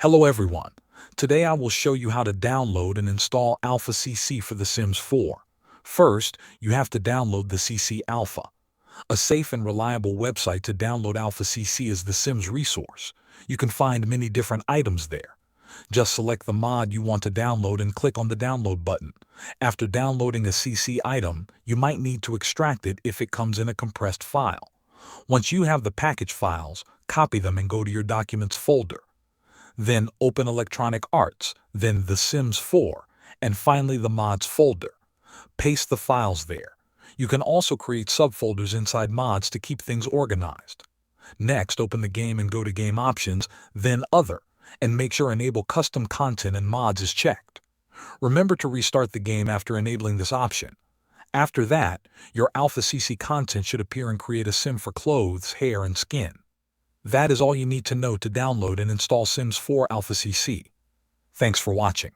Hello everyone. Today I will show you how to download and install Alpha CC for The Sims 4. First, you have to download the CC Alpha. A safe and reliable website to download Alpha CC is the Sims resource. You can find many different items there. Just select the mod you want to download and click on the download button. After downloading a CC item, you might need to extract it if it comes in a compressed file. Once you have the package files, copy them and go to your Documents folder. Then open Electronic Arts, then The Sims 4, and finally the Mods folder. Paste the files there. You can also create subfolders inside mods to keep things organized. Next, open the game and go to Game Options, then Other, and make sure Enable Custom Content and Mods is checked. Remember to restart the game after enabling this option. After that, your Alpha CC content should appear and create a sim for clothes, hair, and skin. That is all you need to know to download and install Sims 4 Alpha CC. Thanks for watching.